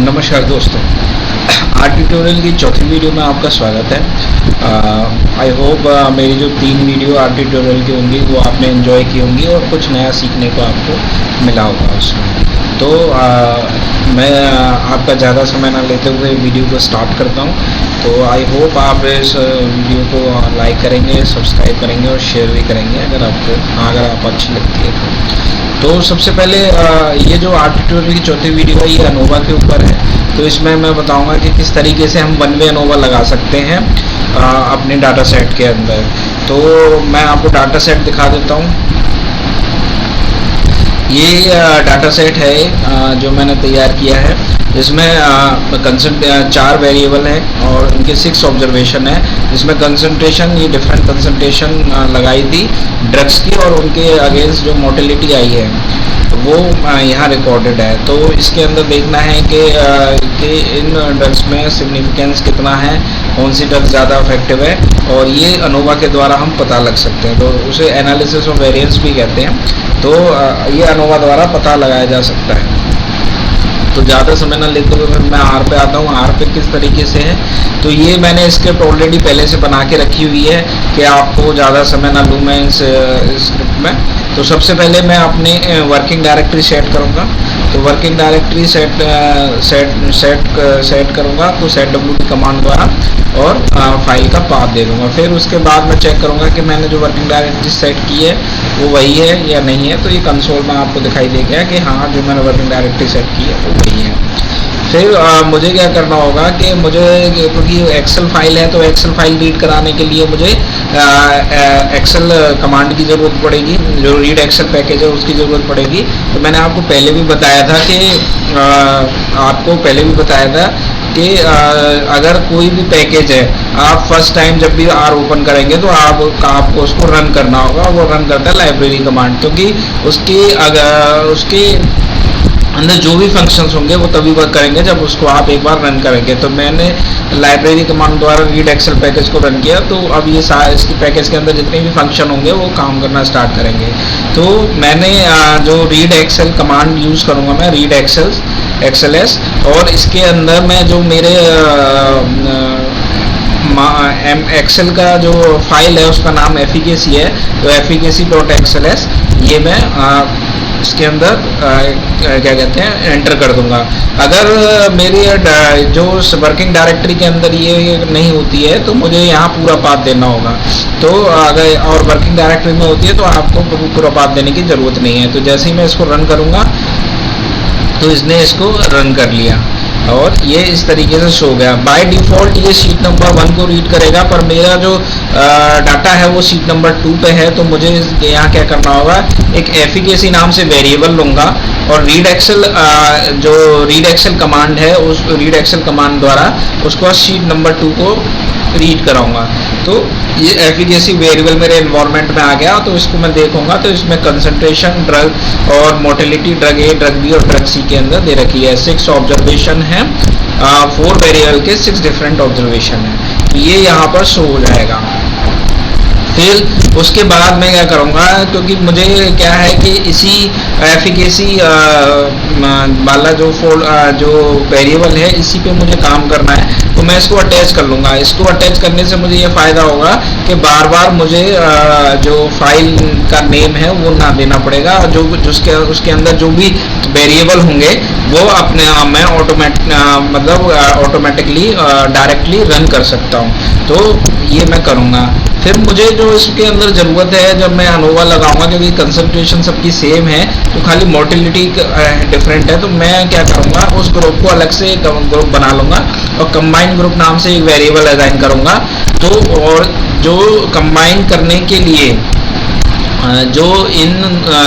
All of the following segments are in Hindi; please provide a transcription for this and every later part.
नमस्कार दोस्तों, आज ट्यूटोरियल की चौथी वीडियो में आपका स्वागत है। आई होप मेरी जो 3 वीडियो आज ट्यूटोरियल की होंगी वो आपने एंजॉय की होंगी और कुछ नया सीखने को आपको मिला होगा उसमें। तो मैं आपका ज़्यादा समय ना लेते हुए वीडियो को स्टार्ट करता हूँ। तो आई होप आप इस वीडियो को लाइक करेंगे, सब्सक्राइब करेंगे और शेयर भी करेंगे अगर आप अच्छी लगती है तो सबसे पहले ये जो आर्ट ट्यूटोरियल की चौथी वीडियो है ये अनोवा के ऊपर है। तो इसमें मैं बताऊंगा कि किस तरीके से हम वन वे अनोवा लगा सकते हैं अपने डाटा सेट के अंदर। तो मैं आपको डाटा सेट दिखा देता हूँ। ये डाटा सेट है जो मैंने तैयार किया है। इसमें 4 वेरिएबल हैं और उनके 6 ऑब्जर्वेशन है। इसमें कंसंट्रेशन, ये डिफरेंट कंसंट्रेशन लगाई थी ड्रग्स की और उनके अगेंस्ट जो मोर्टेलिटी आई है वो यहाँ रिकॉर्डेड है। तो इसके अंदर देखना है कि इन ड्रग्स में सिग्निफिकेंस कितना है, कौन सी ड्रग ज़्यादा इफेक्टिव है, और ये अनोवा के द्वारा हम पता लग सकते हैं। तो उसे एनालिसिस ऑफ वेरिएंस भी कहते हैं। तो ये अनोवा द्वारा पता लगाया जा सकता है। तो ज़्यादा समय ना लेते हुए मैं आर पे आता हूँ। आर पे किस तरीके से है, तो ये मैंने स्क्रिप्ट ऑलरेडी पहले से बना के रखी हुई है कि आपको ज़्यादा समय ना लूँ मैं इस स्क्रिप्ट में। तो सबसे पहले मैं अपने वर्किंग डायरेक्टरी सेट करूँगा। तो वर्किंग डायरेक्टरी सेट करूँगा तो सेट wd कमांड द्वारा और फाइल का पाथ दे दूँगा। फिर उसके बाद मैं चेक करूँगा कि मैंने जो वर्किंग डायरेक्टरी सेट की है वो वही है या नहीं है। तो ये कंसोल में आपको दिखाई दे गया कि हाँ, जो मैंने वर्किंग डायरेक्टरी सेट की है वो वही है। फिर मुझे क्या करना होगा कि क्योंकि एक्सेल फाइल है तो एक्सेल फाइल रीड कराने के लिए मुझे एक्सेल कमांड की ज़रूरत पड़ेगी। जो रीड एक्सेल पैकेज है उसकी ज़रूरत पड़ेगी। तो मैंने आपको पहले भी बताया था कि अगर कोई भी पैकेज है, आप फर्स्ट टाइम जब भी आर ओपन करेंगे तो आपको उसको रन करना होगा। वो रन करता है लाइब्रेरी कमांड, क्योंकि उसके अंदर जो भी फंक्शंस होंगे वो तभी वर्क करेंगे जब उसको आप एक बार रन करेंगे। तो मैंने लाइब्रेरी कमांड द्वारा रीड एक्सेल पैकेज को रन किया। तो अब ये इसकी पैकेज के अंदर जितने भी फंक्शन होंगे वो काम करना स्टार्ट करेंगे। तो मैंने जो रीड एक्सेल कमांड यूज़ करूँगा, मैं रीड एक्सेलएस, और इसके अंदर मैं जो मेरे एक्सेल का जो फाइल है उसका नाम efficacy है। तो efficacy.xls ये मैं इसके अंदर क्या कहते हैं एंटर कर दूंगा। अगर मेरी जो वर्किंग डायरेक्टरी के अंदर ये नहीं होती है तो मुझे यहाँ पूरा पाथ देना होगा। तो अगर और वर्किंग डायरेक्टरी में होती है तो आपको पूरा पाथ देने की ज़रूरत नहीं है। तो जैसे ही मैं इसको रन करूँगा तो इसने इसको रन कर लिया और ये इस तरीके से शो गया। बाय डिफ़ॉल्ट ये शीट नंबर 1 को रीड करेगा, पर मेरा जो डाटा है वो शीट नंबर 2 पे है। तो मुझे यहाँ क्या करना होगा, एक efficacy नाम से वेरिएबल लूँगा और रीड एक्सेल कमांड है, उस रीड एक्सेल कमांड द्वारा उसको शीट नंबर 2 को रीड कराऊंगा। तो ये efficacy वेरिएबल मेरे एनवायरनमेंट में आ गया। तो इसको मैं देखूंगा तो इसमें कंसंट्रेशन, ड्रग और mortality drug A, drug B और ड्रग सी के अंदर दे रखी है। 6 ऑब्जर्वेशन है, 4 वेरिएबल के 6 डिफरेंट ऑब्जर्वेशन है। तो ये यहाँ पर शो हो जाएगा। फिर उसके बाद मैं क्या करूँगा, क्योंकि मुझे क्या है कि इसी efficacy वाला जो वेरिएबल है इसी पे मुझे काम करना है। तो मैं इसको अटैच कर लूँगा। इसको अटैच करने से मुझे ये फ़ायदा होगा कि बार बार मुझे जो फाइल का नेम है वो ना देना पड़ेगा। उसके अंदर जो भी वेरिएबल होंगे वो अपने आप में ऑटोमेटिकली डायरेक्टली रन कर सकता हूँ। तो ये मैं करूँगा। फिर मुझे जो इसके अंदर ज़रूरत है, जब मैं अनोवा लगाऊंगा, क्योंकि कंसंट्रेशन सबकी सेम है तो खाली मोर्टेलिटी डिफरेंट है, तो मैं क्या करूँगा, उस ग्रुप को अलग से ग्रुप बना लूँगा और कंबाइन ग्रुप नाम से एक वेरिएबल असाइन करूँगा। तो और जो कंबाइन करने के लिए जो इन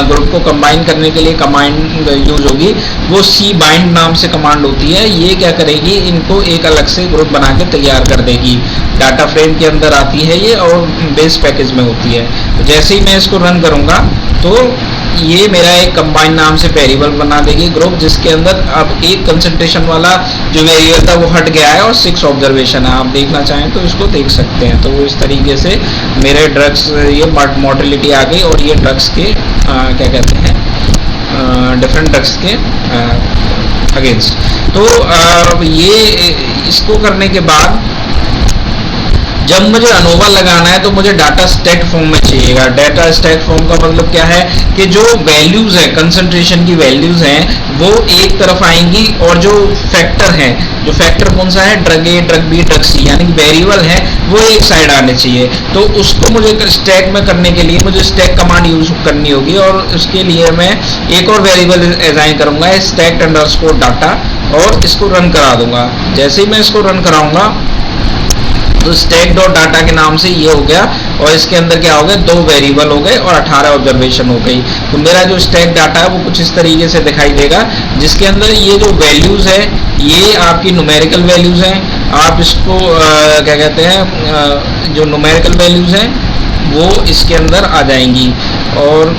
ग्रुप को कंबाइन करने के लिए कमांड यूज होगी वो सी बाइंड नाम से कमांड होती है। ये क्या करेगी, इनको एक अलग से ग्रुप बना के तैयार कर देगी। डाटा फ्रेम के अंदर आती है ये और बेस पैकेज में होती है। तो जैसे ही मैं इसको रन करूँगा तो ये मेरा एक कंबाइन नाम से वेरिएबल बना देगी ग्रुप, जिसके अंदर अब एक कंसंट्रेशन वाला जो वेरिएबल था वो हट गया है और 6 ऑब्जर्वेशन है। आप देखना चाहें तो इसको देख सकते हैं। तो इस तरीके से मेरे ड्रग्स ये मोर्टेलिटी आ गई और ये ड्रग्स के क्या कहते हैं डिफरेंट ड्रग्स के अगेंस्ट। तो ये इसको करने के बाद जब मुझे अनोवा लगाना है तो मुझे डाटा स्टैक फॉर्म में चाहिएगा। डाटा स्टैक फॉर्म का मतलब क्या है कि जो वैल्यूज है, कंसंट्रेशन की वैल्यूज हैं वो एक तरफ आएंगी, और जो फैक्टर है, जो फैक्टर कौन सा है, drug A, drug B, drug C, यानी कि वेरिएबल है, वो एक साइड आने चाहिए। तो उसको मुझे स्टैक में करने के लिए मुझे स्टैक कमांड यूज करनी होगी, और उसके लिए मैं एक और वेरिएबल असाइन करूंगा, स्टैक अंडरस्कोर डाटा, और इसको रन करा दूंगा। जैसे ही मैं इसको रन कराऊंगा तो स्टैक डॉट डाटा के नाम से ये हो गया, और इसके अंदर क्या हो गया, 2 वेरिएबल हो गए और 18 ऑब्जर्वेशन हो गई। तो मेरा जो स्टैक डाटा है वो कुछ इस तरीके से दिखाई देगा, जिसके अंदर ये जो वैल्यूज है ये आपकी न्यूमेरिकल वैल्यूज हैं। आप इसको क्या कहते हैं, जो न्यूमेरिकल वैल्यूज हैं वो इसके अंदर आ जाएंगी, और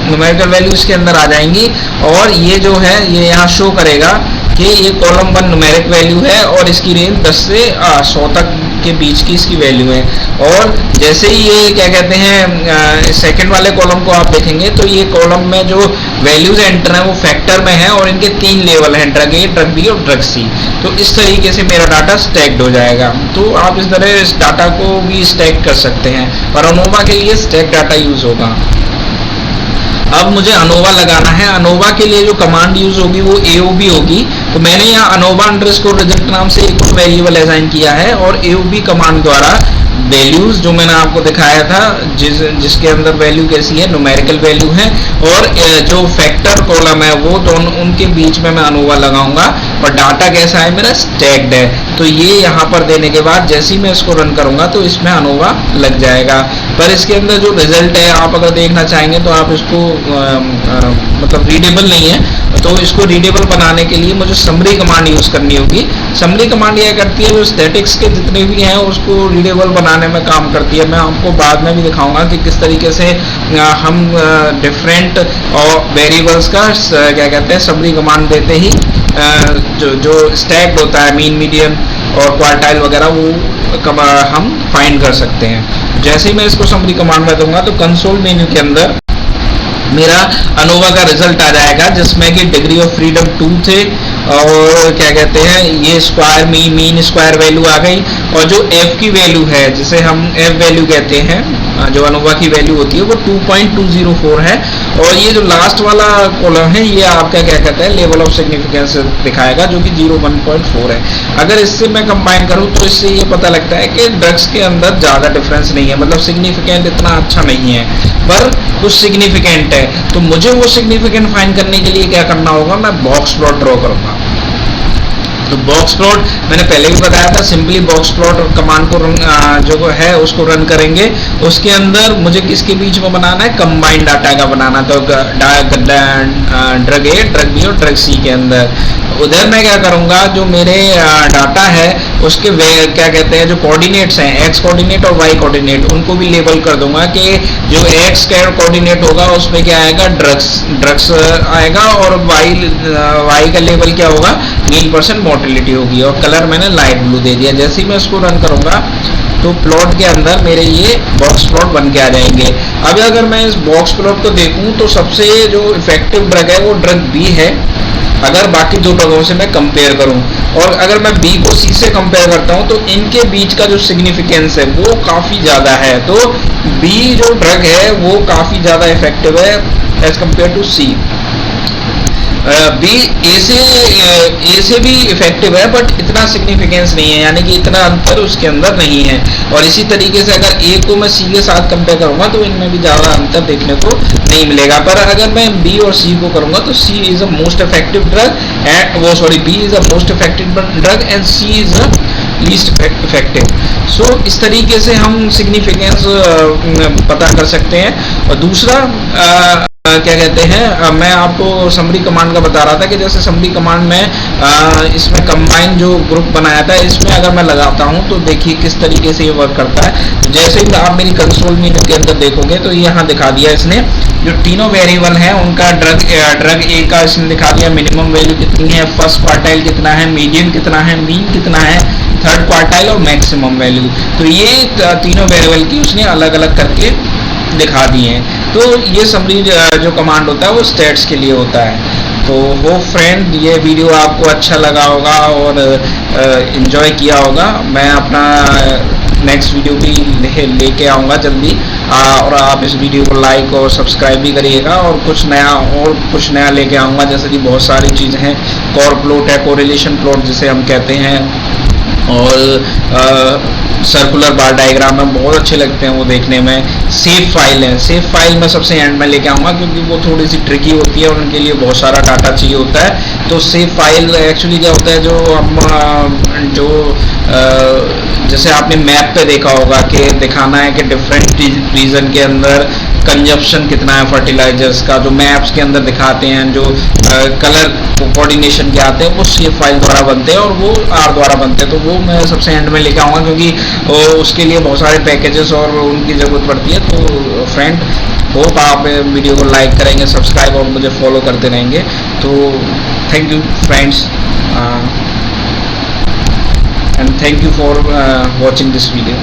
न्यूमेरिकल वैल्यूज के अंदर आ जाएंगी। और ये जो है ये यहाँ शो करेगा कि ये कॉलम 1 न्यूमेरिक वैल्यू है, और इसकी रेंज 10 से 100 तक के बीच की इसकी वैल्यू है। और जैसे ही ये क्या कहते हैं सेकंड वाले कॉलम को आप देखेंगे तो ये कॉलम में जो वैल्यूज एंटर है वो फैक्टर में है, और इनके 3 लेवल हैं, ड्रग ए, ड्रग बी और ड्रग सी। तो इस तरीके से मेरा डाटा स्टैक्ड हो जाएगा। तो आप इस तरह इस डाटा को भी स्टैक कर सकते हैं, और अनोवा के लिए स्टैक डाटा यूज होगा। अब मुझे अनोवा लगाना है। अनोवा के लिए जो कमांड यूज होगी वो AOB होगी। तो मैंने यहाँ अनोवा अंडरस्कोर रिजल्ट नाम से एक वेरिएबल असाइन किया है, और AOB कमांड द्वारा वैल्यूज जो मैंने आपको दिखाया था, जिसके अंदर वैल्यू कैसी है, न्यूमेरिकल वैल्यू है, और जो फैक्टर कॉलम है वो दोनों उनके बीच में मैं अनोवा लगाऊंगा, और डाटा कैसा है मेरा स्टैक्ड है। तो ये यहाँ पर देने के बाद जैसे ही मैं इसको रन करूंगा तो इसमें अनोवा लग जाएगा। पर इसके अंदर जो रिजल्ट है आप अगर देखना चाहेंगे तो आप इसको मतलब रीडेबल नहीं है, तो इसको रीडेबल बनाने के लिए मुझे समरी कमांड यूज करनी होगी। समरी कमांड यह करती है जो स्टैटिक्स के जितने भी हैं उसको रीडेबल बनाने में काम करती है। मैं आपको बाद में भी दिखाऊंगा कि किस तरीके से हम डिफरेंट वेरिएबल्स का क्या कहते हैं समरी कमांड देते ही जो स्टैक्ड होता है, मीन, मीडियन और क्वार्टाइल वगैरह, वो हम फाइंड कर सकते हैं। जैसे ही मैं इसको समरी कमांड में दूंगा तो कंसोल मेन्यू के अंदर मेरा अनोवा का रिजल्ट आ जाएगा, जिसमें कि डिग्री ऑफ फ्रीडम 2 थे, और क्या कहते हैं ये स्क्वायर मीन स्क्वायर वैल्यू आ गई, और जो F की वैल्यू है जिसे हम F वैल्यू कहते हैं, जो अनोवा की वैल्यू होती है वो 2.204 है। और ये जो लास्ट वाला कॉलम है ये आपका क्या कहता है लेवल ऑफ सिग्निफिकेंस दिखाएगा, जो कि 0.1.4 है। अगर इससे मैं कंबाइन करूं तो इससे ये पता लगता है कि ड्रग्स के अंदर ज़्यादा डिफरेंस नहीं है, मतलब सिग्निफिकेंट इतना अच्छा नहीं है, पर कुछ सिग्निफिकेंट है। तो मुझे वो सिग्निफिकेंट फाइंड करने के लिए क्या करना होगा, मैं बॉक्स प्लॉट ड्रॉ करूंगा। तो बॉक्स प्लॉट मैंने पहले भी बताया था, सिंपली बॉक्स प्लॉट कमांड को जो है उसको रन करेंगे। उसके अंदर मुझे किसके बीच में बनाना है, कंबाइंड डाटा का बनाना। तो ड्रग ए, ड्रग बी और ड्रग सी के अंदर उधर मैं क्या करूंगा, जो मेरे डाटा है उसके क्या कहते हैं जो कोऑर्डिनेट्स हैं, एक्स कोऑर्डिनेट और वाई कोऑर्डिनेट, उनको भी लेबल कर दूंगा कि जो एक्स का कोऑर्डिनेट होगा उसमें क्या आएगा, ड्रग्स आएगा, और वाई का लेबल क्या होगा, मीन % मोर्टेलिटी होगी, और कलर मैंने लाइट ब्लू दे दिया। जैसे ही मैं इसको रन करूंगा तो प्लॉट के अंदर मेरे ये बॉक्स प्लॉट बन के आ जाएंगे। अब अगर मैं इस बॉक्स प्लॉट को देखूं तो सबसे जो इफेक्टिव ड्रग है वो ड्रग बी है, अगर बाकी 2 ड्रगों से मैं कंपेयर करूं। और अगर मैं बी को सी से कंपेयर करता हूं तो इनके बीच का जो सिग्निफिकेंस है वो काफ़ी ज़्यादा है। तो बी जो ड्रग है वो काफ़ी ज़्यादा इफेक्टिव है as compare to C. B A से भी इफेक्टिव है, बट इतना सिग्निफिकेंस नहीं है, यानी कि इतना अंतर उसके अंदर नहीं है। और इसी तरीके से अगर ए को मैं सी के साथ कंपेयर करूंगा तो इनमें भी ज़्यादा अंतर देखने को नहीं मिलेगा। पर अगर मैं बी और सी को करूंगा तो C is a most effective drug B is a most effective drug and C is a least effective. So इस तरीके से हम सिग्निफिकेंस पता कर सकते हैं। और दूसरा क्या कहते हैं, मैं आपको समरी कमांड का बता रहा था कि जैसे समरी कमांड में इसमें कंबाइन जो ग्रुप बनाया था, इसमें अगर मैं लगाता हूं तो देखिए किस तरीके से ये वर्क करता है। तो जैसे ही आप मेरी कंसोल मेन्यू के अंदर देखोगे तो यहाँ दिखा दिया इसने जो तीनों वेरिएबल हैं उनका ड्रग ए का इसने दिखा दिया मिनिमम वैल्यू कितनी है, फर्स्ट क्वार्टाइल कितना है, मीडियन कितना है, मीन कितना है, थर्ड क्वार्टाइल और मैक्सिमम वैल्यू। तो ये तीनों वेरिएबल की उसने अलग अलग करके दिखा दिए हैं। तो ये समरी जो कमांड होता है वो स्टेट्स के लिए होता है। तो वो फ्रेंड ये वीडियो आपको अच्छा लगा होगा और इन्जॉय किया होगा। मैं अपना नेक्स्ट वीडियो भी लेके आऊँगा जल्दी, और आप इस वीडियो को लाइक और सब्सक्राइब भी करिएगा, और कुछ नया लेके आऊँगा। जैसे कि बहुत सारी चीज़ें हैं, कोर प्लॉट है, कोरिलेशन प्लॉट जिसे हम कहते हैं, और सर्कुलर बार डायग्राम है, बहुत अच्छे लगते हैं वो देखने में। सेव फाइल है, सेव फाइल मैं सबसे एंड में लेके आऊँगा क्योंकि वो थोड़ी सी ट्रिकी होती है और उनके लिए बहुत सारा डाटा चाहिए होता है। तो सेव फाइल एक्चुअली क्या होता है, जो हम जैसे आपने मैप पे देखा होगा कि दिखाना है कि डिफरेंट रीजन के अंदर कंजप्शन कितना है फर्टिलाइजर्स का, जो मैप्स के अंदर दिखाते हैं, जो कलर कोऑर्डिनेशन के आते हैं वो सेव फाइल द्वारा बनते हैं और वो आर द्वारा बनते हैं। तो वो मैं सबसे एंड में लेके आऊँगा क्योंकि उसके लिए बहुत सारे पैकेजेस और उनकी ज़रूरत पड़ती है। तो फ्रेंड, होप आप वीडियो को लाइक करेंगे, सब्सक्राइब और मुझे फॉलो करते रहेंगे। तो thank you friends, and thank you for watching this video.